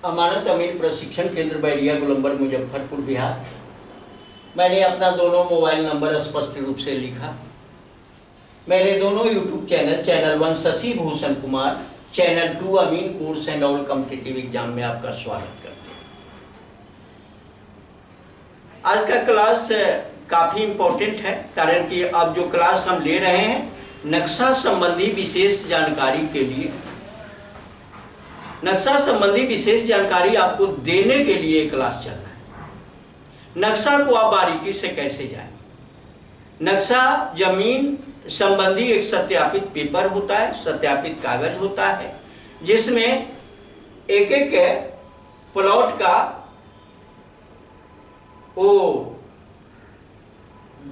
अमानत अमीन प्रशिक्षण केंद्र बैरिया गोलंबर मुजफ्फरपुर बिहार। मैंने अपना दोनों मोबाइल नंबर स्पष्ट रूप से लिखा। मेरे दोनों YouTube channel, channel 1 Shashi Bhushan Kumar, channel 2 Amin course and all competitive exam में आपका स्वागत करते हैं। आज का क्लास काफ़ी इम्पोर्टेंट है, कारण कि अब जो क्लास हम ले रहे हैं नक्शा संबंधी विशेष जानकारी के लिए, नक्शा संबंधी विशेष जानकारी आपको देने के लिए क्लास चल रहा है। नक्शा को आप बारीकी से कैसे जानें। नक्शा जमीन संबंधी एक सत्यापित पेपर होता है, सत्यापित कागज होता है, जिसमें एक एक प्लॉट का वो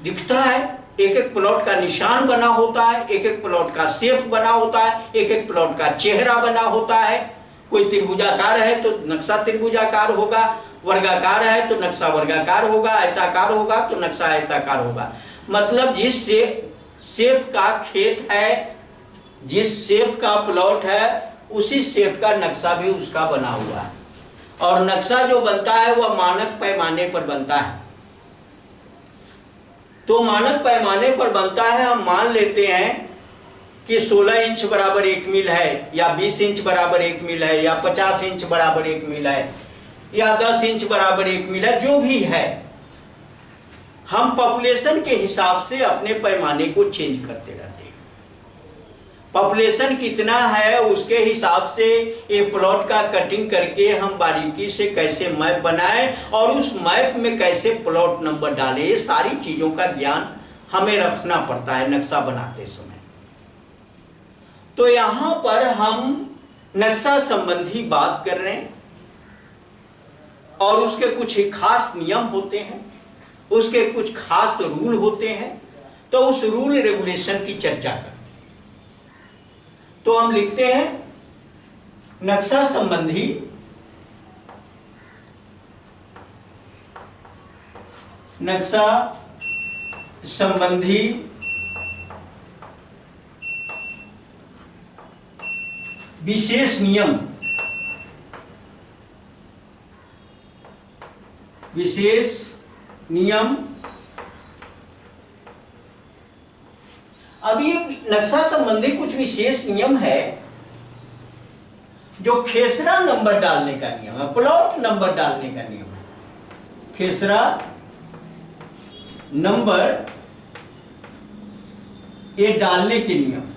दिखता है, एक एक प्लॉट का निशान बना होता है, एक एक प्लॉट का शेप बना होता है, एक एक प्लॉट का चेहरा बना होता है। कोई त्रिभुजाकार है तो नक्शा त्रिभुजाकार होगा, वर्गाकार है तो नक्शा वर्गाकार होगा, आयताकार होगा तो नक्शा आयताकार होगा। मतलब जिस शेप का खेत है, जिस शेप का प्लॉट है, उसी शेप का नक्शा भी उसका बना हुआ है। और नक्शा जो बनता है वह मानक पैमाने पर बनता है। तो मानक पैमाने पर बनता है। हम मान लेते हैं कि 16 इंच बराबर 1 मील है, या 20 इंच बराबर 1 मील है, या 50 इंच बराबर 1 मील है, या 10 इंच बराबर 1 मील है, जो भी है। हम पॉपुलेशन के हिसाब से अपने पैमाने को चेंज करते रहते हैं। पॉपुलेशन कितना है उसके हिसाब से एक प्लॉट का कटिंग करके हम बारीकी से कैसे मैप बनाएं और उस मैप में कैसे प्लॉट नंबर डालें, ये सारी चीजों का ज्ञान हमें रखना पड़ता है नक्शा बनाते समय। तो यहां पर हम नक्शा संबंधी बात कर रहे हैं और उसके कुछ खास नियम होते हैं, उसके कुछ खास रूल होते हैं। तो उस रूल रेगुलेशन की चर्चा करते हैं। तो हम लिखते हैं नक्शा संबंधी विशेष नियम, अब ये नक्शा संबंधी कुछ विशेष नियम है जो खेसरा नंबर डालने का नियम है, प्लॉट नंबर डालने का नियम है। खेसरा नंबर ये डालने के नियम।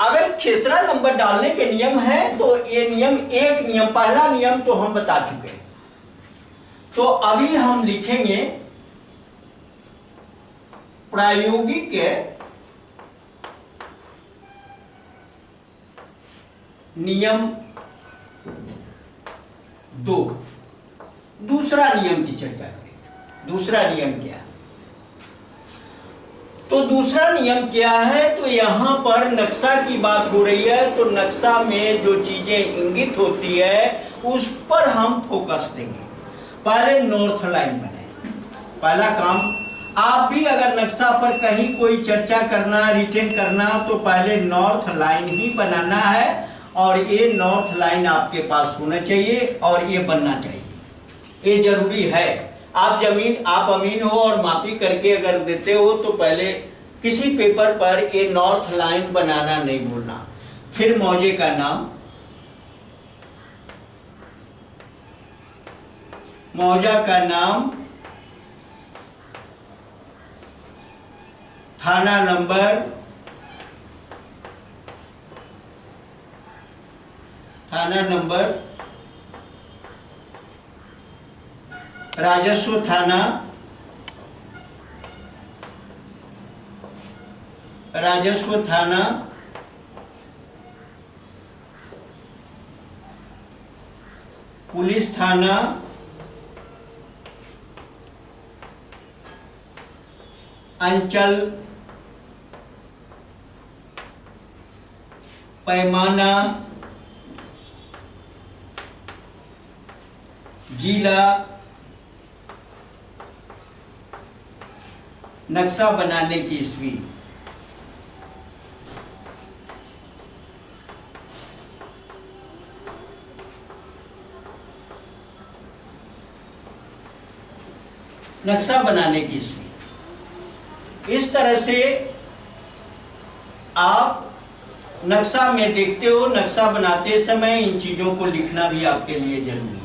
अगर खेसरा नंबर डालने के नियम है तो ये नियम, एक नियम, पहला नियम तो हम बता चुके हैं। तो अभी हम लिखेंगे प्रायोगिक नियम 2। दूसरा नियम की चर्चा करेंगे। दूसरा नियम क्या है? तो दूसरा नियम क्या है? तो यहां पर नक्शा की बात हो रही है, तो नक्शा में जो चीजें इंगित होती है उस पर हम फोकस देंगे। पहले नॉर्थ लाइन बनाए, पहला काम। आप भी अगर नक्शा पर कहीं कोई चर्चा करना, रिटेन करना, तो पहले नॉर्थ लाइन ही बनाना है। और ये नॉर्थ लाइन आपके पास होना चाहिए और ये बनना चाहिए, ये जरूरी है। आप अमीन हो और मापी करके अगर देते हो तो पहले किसी पेपर पर ये नॉर्थ लाइन बनाना नहीं भूलना। फिर मौजे का नाम, मौजा का नाम, थाना नंबर, राजस्व थाना, पुलिस थाना, अंचल, पैमाना, जिला, नक्शा बनाने की ईस्वी। नक्शा बनाने की ईस्वी। इस तरह से आप नक्शा में देखते हो, नक्शा बनाते समय इन चीजों को लिखना भी आपके लिए जरूरी है।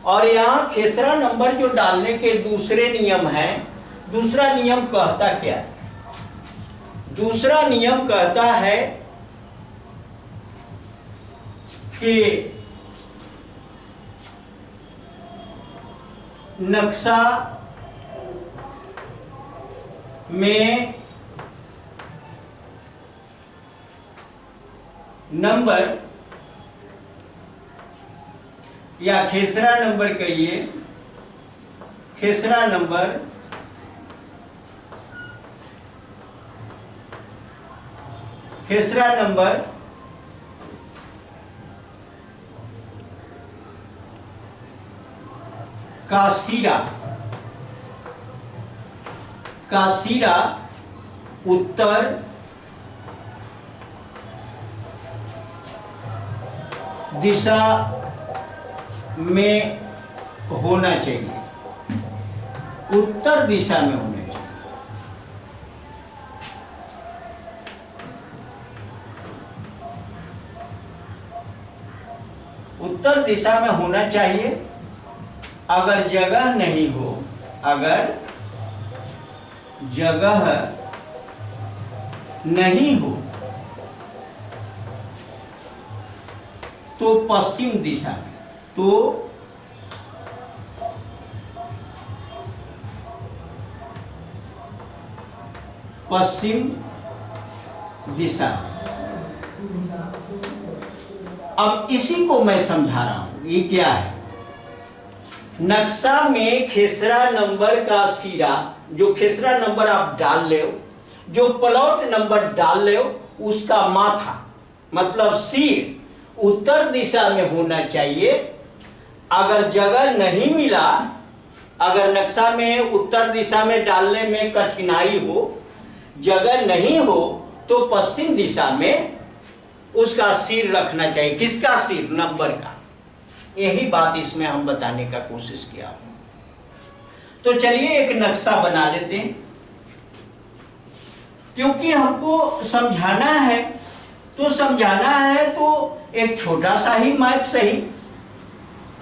और यहाँ खेसरा नंबर जो डालने के दूसरे नियम है, दूसरा नियम कहता क्या है? दूसरा नियम कहता है कि नक्शा में नंबर या खेसरा नंबर कहिए, खेसरा नंबर का सिरा उत्तर दिशा में होना चाहिए, उत्तर दिशा में होना चाहिए। उत्तर दिशा में होना चाहिए। अगर जगह नहीं हो, अगर जगह नहीं हो तो पश्चिम दिशा में, तो पश्चिम दिशा। अब इसी को मैं समझा रहा हूं, ये क्या है? नक्शा में खेसरा नंबर का सिरा, जो खेसरा नंबर आप डाल ले, जो प्लॉट नंबर डाल ले, उसका माथा मतलब सिर उत्तर दिशा में होना चाहिए। अगर जगह नहीं मिला, अगर नक्शा में उत्तर दिशा में डालने में कठिनाई हो, जगह नहीं हो, तो पश्चिम दिशा में उसका सिर रखना चाहिए। किसका सिर? नंबर का। यही बात इसमें हम बताने का कोशिश किया। तो चलिए एक नक्शा बना लेते हैं, क्योंकि हमको समझाना है। तो समझाना है तो एक छोटा सा ही मैप सही,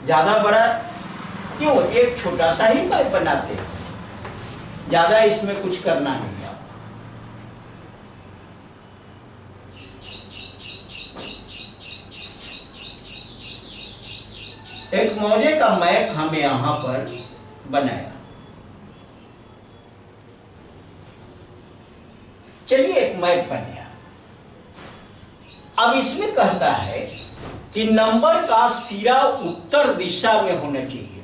ज्यादा बड़ा क्यों, एक छोटा सा ही मैप बनाते हैं, ज्यादा इसमें कुछ करना नहीं है। एक मौजे का मैप हमें यहां पर बनाया। चलिए एक मैप बन गया। अब इसमें कहता है कि नंबर का सिरा उत्तर दिशा में होना चाहिए।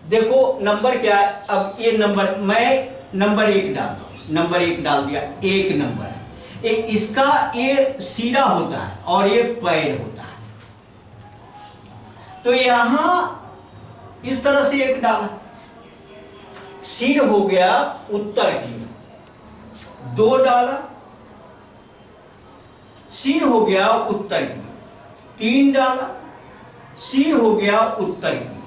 देखो नंबर क्या है? अब ये नंबर, मैं नंबर 1 डालता हूं, नंबर 1 डाल दिया, एक नंबर है। इसका ये सिरा होता है और ये पैर होता है। तो यहां इस तरह से एक डाला, सिर हो गया उत्तर की, 2 डाला, सिर हो गया उत्तर की, 3 डाला, सिर हो गया उत्तर की,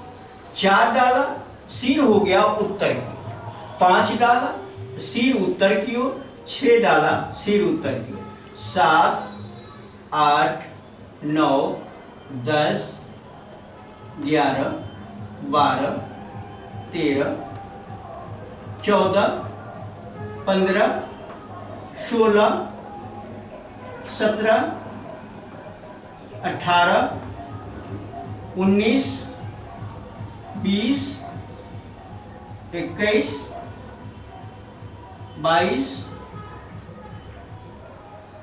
4 डाला, सिर हो गया उत्तर की, 5 डाला, सिर उत्तर की ओर, 6 डाला, सिर उत्तर की ओर, 7, 8, 9, 10, 11, 12, 13, 14, 15, 16, 17, 18, 19, 20, 21, 22,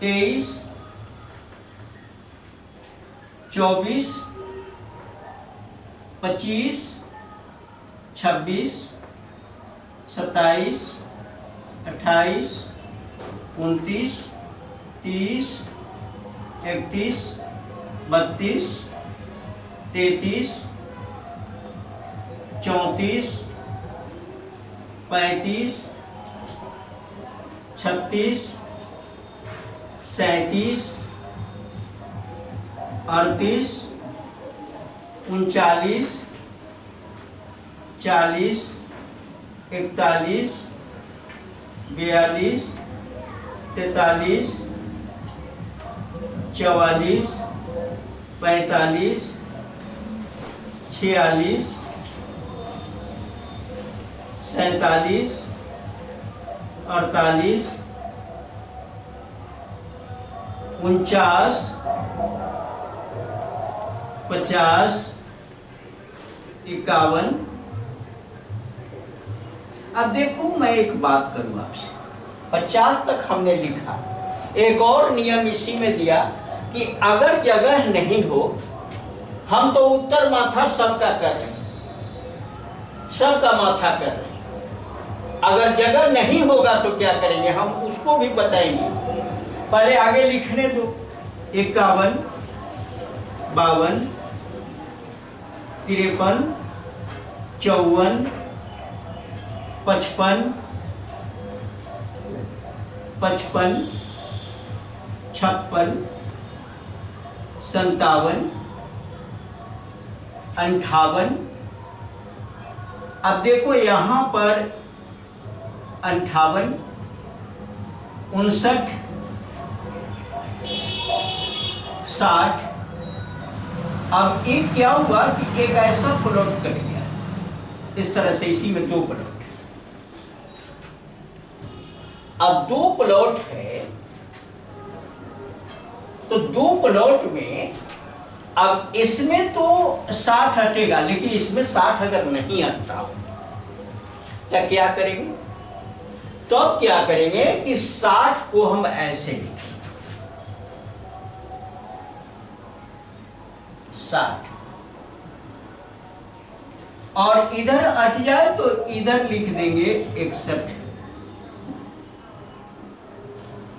23, 24, 25, 26, 27, 28, 29, 30, 31, 32, 33, 34, 35, 36, 37, 38, 39, 40, 41, 42, 43, 44, 45, 46, 47, 48, 49, 50, 51। अब देखो मैं एक बात करूं आपसे, 50 तक हमने लिखा। एक और नियम इसी में दिया कि अगर जगह नहीं हो, हम तो उत्तर माथा सबका कर रहे हैं, सबका माथा कर रहे हैं, अगर जगह नहीं होगा तो क्या करेंगे हम उसको भी बताएंगे। पहले आगे लिखने दो। 51, 52, 53, 54, 55, 56, 57, 58। अब देखो यहां पर 58, 59, 60। अब एक क्या हुआ कि एक ऐसा प्लॉट कर गया इस तरह से, इसी में दो प्लॉट। अब दो प्लॉट है तो दो प्लॉट में अब इसमें तो 60 हटेगा, लेकिन इसमें 60 अगर नहीं हटता हो तो क्या करेंगे? तो क्या करेंगे कि 60 को हम ऐसे लिखेंगे, 60, और इधर हट जाए तो इधर लिख देंगे 61,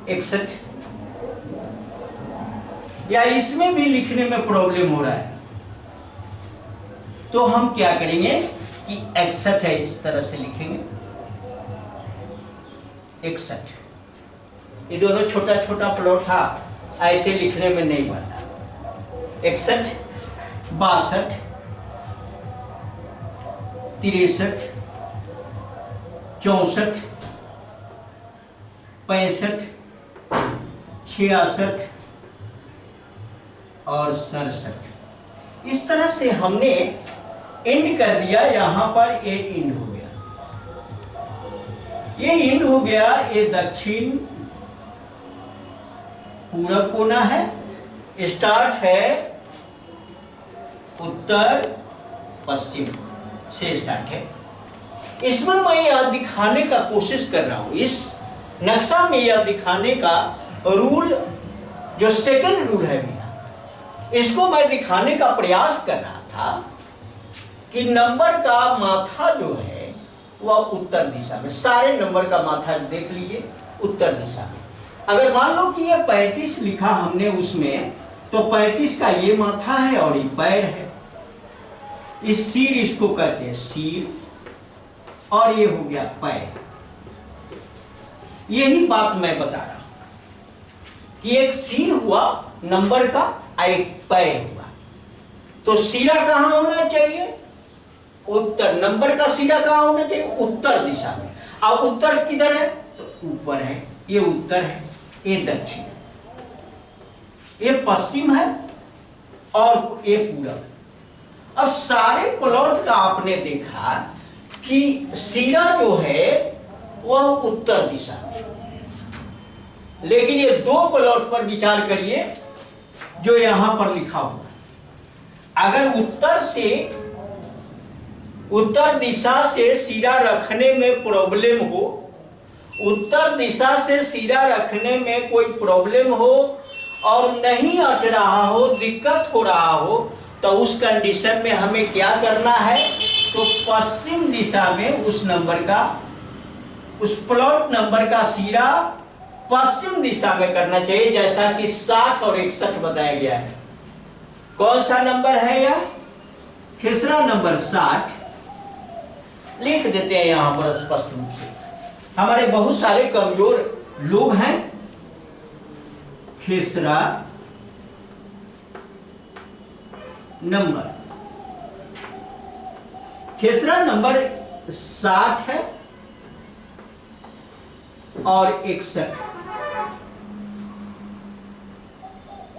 61। या इसमें भी लिखने में प्रॉब्लम हो रहा है तो हम क्या करेंगे कि 61 है, इस तरह से लिखेंगे 61। ये दोनों छोटा छोटा प्लॉट था, ऐसे लिखने में नहीं बनना। 61, 62, 63, 64, 65, 66 और 67। इस तरह से हमने एंड कर दिया। यहां पर ये एंड हो गया, ये एंड हो गया। ये दक्षिण पूरब कोना है, स्टार्ट है उत्तर पश्चिम से स्टार्ट है। इसमें मैं यह दिखाने का कोशिश कर रहा हूं, इस नक्शा में यह दिखाने का रूल जो सेकंड रूल है मेरा, इसको मैं दिखाने का प्रयास कर रहा था कि नंबर का माथा जो है वह उत्तर दिशा में, सारे नंबर का माथा देख लीजिए उत्तर दिशा में। अगर मान लो कि ये 35 लिखा हमने उसमें, तो 35 का ये माथा है और ये पैर है, इस सिर इसको कहते हैं सिर, और ये हो गया पैर। यही बात मैं बता रहा हूं कि एक सिर हुआ नंबर का, एक पैर हुआ। तो सिरा कहां होना चाहिए? उत्तर। नंबर का सिरा कहां होना चाहिए? उत्तर दिशा में। अब उत्तर किधर है? तो ऊपर है, ये उत्तर है, ये दक्षिण, ये पश्चिम है और ये पूरब। अब सारे प्लॉट का आपने देखा कि सिरा जो है वह उत्तर दिशा में, लेकिन ये दो प्लॉट पर विचार करिए जो यहां पर लिखा हुआ। अगर उत्तर दिशा से सिरा रखने में प्रॉब्लम हो, उत्तर दिशा से सिरा रखने में कोई प्रॉब्लम हो और नहीं हट रहा हो, दिक्कत हो रहा हो, तो उस कंडीशन में हमें क्या करना है? तो पश्चिम दिशा में उस नंबर का, उस प्लॉट नंबर का सिरा पश्चिम दिशा में करना चाहिए, जैसा कि 60 और 61 बताया गया है। कौन सा नंबर है यह? तीसरा नंबर 60, लिख देते हैं यहाँ पर स्पष्ट रूप से। हमारे बहुत सारे कमजोर लोग हैं। खेसरा नंबर, खेसरा नंबर 60 है और 61।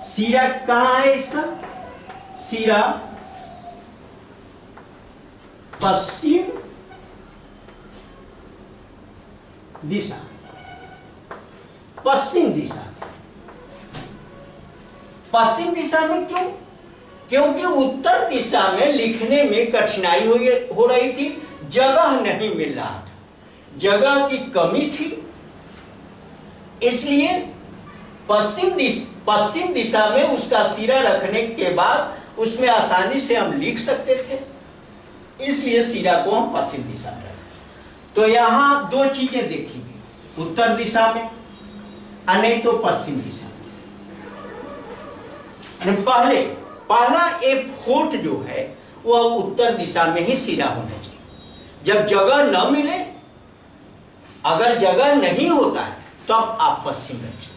सीरा कहां है इसका? सीरा पश्चिम दिशा, पश्चिम दिशा में। पश्चिम दिशा में क्यों? क्योंकि उत्तर दिशा में लिखने में कठिनाई हो रही थी, जगह नहीं मिल रहा था, जगह की कमी थी। इसलिए पश्चिम दिशा में उसका सिरा रखने के बाद उसमें आसानी से हम लिख सकते थे, इसलिए सिरा को हम पश्चिम दिशा में रखें। तो यहां दो चीजें देखी गई, उत्तर दिशा में और नहीं तो पश्चिम दिशा में। पहला एक फोर्ट जो है वह उत्तर दिशा में ही सिरा होना चाहिए। जब जगह न मिले, अगर जगह नहीं होता है तब आप पश्चिम रखें,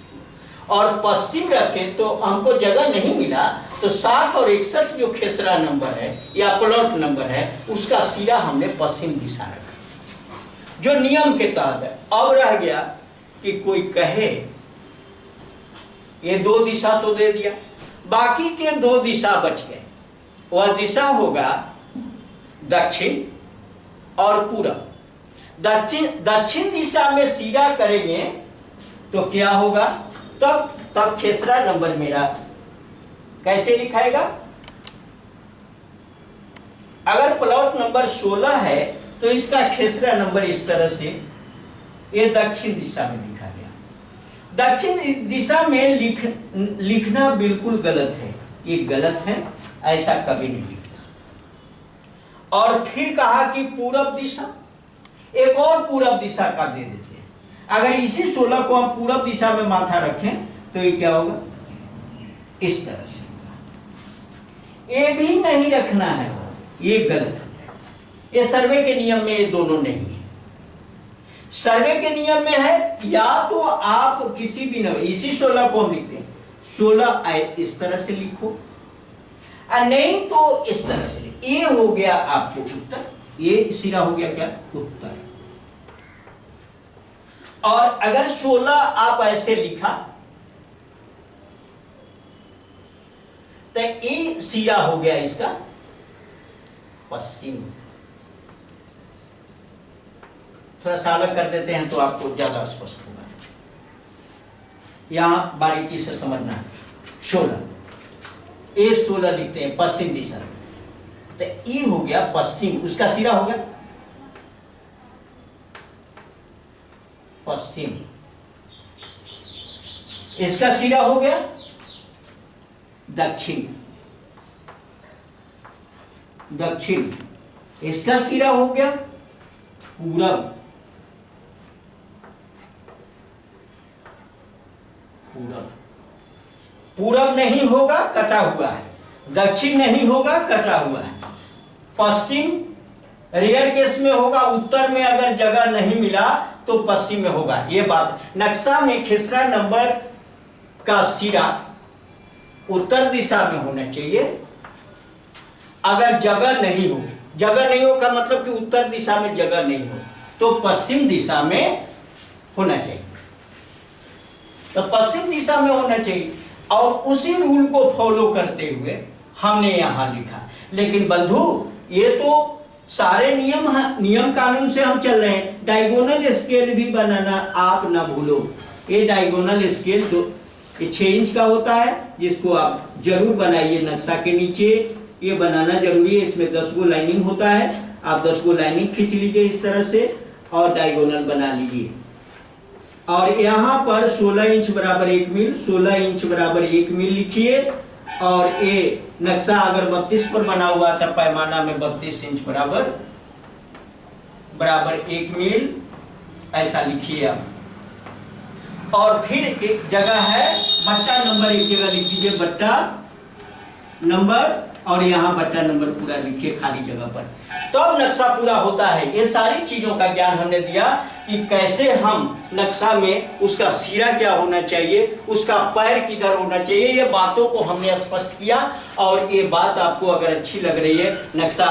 और पश्चिम रखें तो हमको जगह नहीं मिला तो 60 और 61 जो खेसरा नंबर है या प्लॉट नंबर है उसका सिरा हमने पश्चिम दिशा रखा, जो नियम के तहत है। अब रह गया कि कोई कहे ये दो दिशा तो दे दिया, बाकी के दो दिशा बच गए। वह दिशा होगा दक्षिण और पूरब। दक्षिण दिशा में सिरा करेंगे तो क्या होगा? तब खेसरा नंबर मेरा कैसे लिखाएगा? अगर प्लॉट नंबर 16 है तो इसका खेसरा नंबर इस तरह से, ये दक्षिण दिशा में लिखा गया। दक्षिण दिशा में लिखना बिल्कुल गलत है, ये गलत है, ऐसा कभी नहीं लिखना। और फिर कहा कि पूरब दिशा, एक और पूरब दिशा का दे देते हैं। अगर इसी 16 को हम पूरब दिशा में माथा रखें तो ये क्या होगा? इस तरह से। ये भी नहीं रखना है, ये गलत है। ये सर्वे के नियम में ये दोनों नहीं है। सर्वे के नियम में है या तो आप किसी भी नंबर, इसी 16 को हम लिखते हैं 16 इस तरह से लिखो, और नहीं तो इस तरह से। ये हो गया आपको उत्तर, ये सिरा हो गया क्या? उत्तर। और अगर 16 आप ऐसे लिखा तो ये सिरा हो गया इसका पश्चिम। थोड़ा सा अलग कर देते हैं तो आपको ज्यादा स्पष्ट होगा। यहां बारीकी से समझना है। 16 ए 16 लिखते हैं पश्चिम दिशा, तो ई हो गया पश्चिम, उसका सिरा हो गया पश्चिम, इसका सिरा हो गया दक्षिण, दक्षिण, इसका सिरा हो गया पूरब, पूरब, पूरब नहीं होगा कटा हुआ है, दक्षिण नहीं होगा कटा हुआ है, पश्चिम रेयर केस में होगा, उत्तर में अगर जगह नहीं मिला तो पश्चिम में होगा। ये बात नक्शा में खेसरा नंबर का सिरा उत्तर दिशा में होना चाहिए। अगर जगह नहीं हो, जगह नहीं हो का मतलब कि उत्तर दिशा में जगह नहीं हो तो पश्चिम दिशा में होना चाहिए, तो पश्चिम दिशा में होना चाहिए। और उसी रूल को फॉलो करते हुए हमने यहां लिखा। लेकिन बंधु ये तो सारे नियम कानून से हम चल रहे हैं। डायगोनल स्केल भी बनाना आप ना भूलो। ये डायगोनल स्केल 6 इंच का होता है, जिसको आप जरूर बनाइए नक्शा के नीचे। ये बनाना जरूरी है, इसमें 10 गो लाइनिंग होता है। आप 10 गो लाइनिंग खींच लीजिए इस तरह से और डायगोनल बना लीजिए। और यहाँ पर 16 इंच बराबर 1 मील, 16 इंच बराबर 1 मील लिखिए। और ये नक्शा अगर 32 पर बना हुआ था पैमाना में 32 इंच बराबर 1 मील ऐसा लिखिए आप। और फिर एक जगह है बट्टा नंबर, एक जगह लिख दीजिए बट्टा नंबर, और यहाँ बट्टा नंबर पूरा लिखिए खाली जगह पर। तब नक्शा पूरा होता है। ये सारी चीजों का ज्ञान हमने दिया कि कैसे हम नक्शा में उसका सिरा क्या होना चाहिए, उसका पैर किधर होना चाहिए, ये बातों को हमने स्पष्ट किया। और ये बात आपको अगर अच्छी लग रही है, नक्शा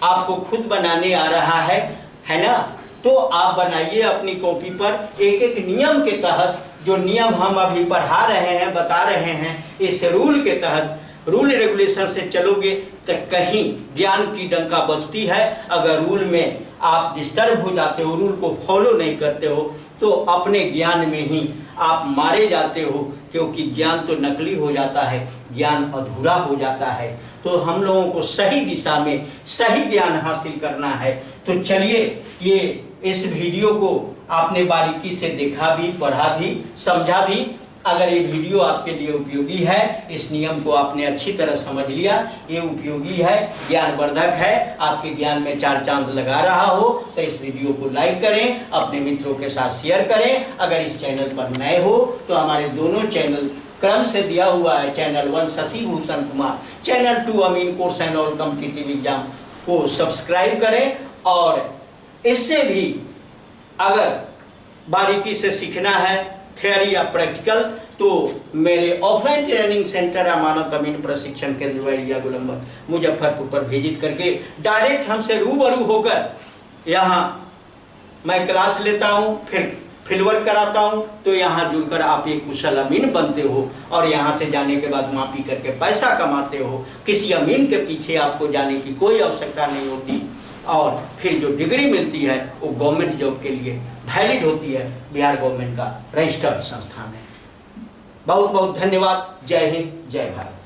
आपको खुद बनाने आ रहा है ना, तो आप बनाइए अपनी कॉपी पर एक एक नियम के तहत। जो नियम हम अभी पढ़ा रहे हैं, बता रहे हैं, इस रूल के तहत, रूल रेगुलेशन से चलोगे तो कहीं ज्ञान की डंका बजती है। अगर रूल में आप डिस्टर्ब हो जाते हो, रूल को फॉलो नहीं करते हो, तो अपने ज्ञान में ही आप मारे जाते हो, क्योंकि ज्ञान तो नकली हो जाता है, ज्ञान अधूरा हो जाता है। तो हम लोगों को सही दिशा में सही ज्ञान हासिल करना है। तो चलिए, ये इस वीडियो को आपने बारीकी से देखा भी, पढ़ा भी, समझा भी। अगर ये वीडियो आपके लिए उपयोगी है, इस नियम को आपने अच्छी तरह समझ लिया, ये उपयोगी है, ज्ञानवर्धक है, आपके ज्ञान में 4 चांद लगा रहा हो, तो इस वीडियो को लाइक करें, अपने मित्रों के साथ शेयर करें। अगर इस चैनल पर नए हो तो हमारे दोनों चैनल क्रम से दिया हुआ है। Channel 1 Shashi Bhushan Kumar, channel 2 Amin course and all competitive exam को सब्सक्राइब करें। और इससे भी अगर बारीकी से सीखना है, थियरी या प्रैक्टिकल, तो मेरे ऑफलाइन ट्रेनिंग सेंटर अमानत अमीन प्रशिक्षण केंद्र वैलिया गोलंबर मुजफ्फरपुर पर विजिट करके डायरेक्ट हमसे रूबरू होकर यहाँ मैं क्लास लेता हूँ, फिर फील्ड वर्क कराता हूँ। तो यहाँ जुड़कर आप एक कुशल अमीन बनते हो और यहाँ से जाने के बाद मापी करके पैसा कमाते हो। किसी अमीन के पीछे आपको जाने की कोई आवश्यकता नहीं होती। और फिर जो डिग्री मिलती है वो गवर्नमेंट जॉब के लिए वैलिड होती है, बिहार गवर्नमेंट का रजिस्टर्ड संस्थान है। बहुत बहुत धन्यवाद। जय हिंद, जय भारत।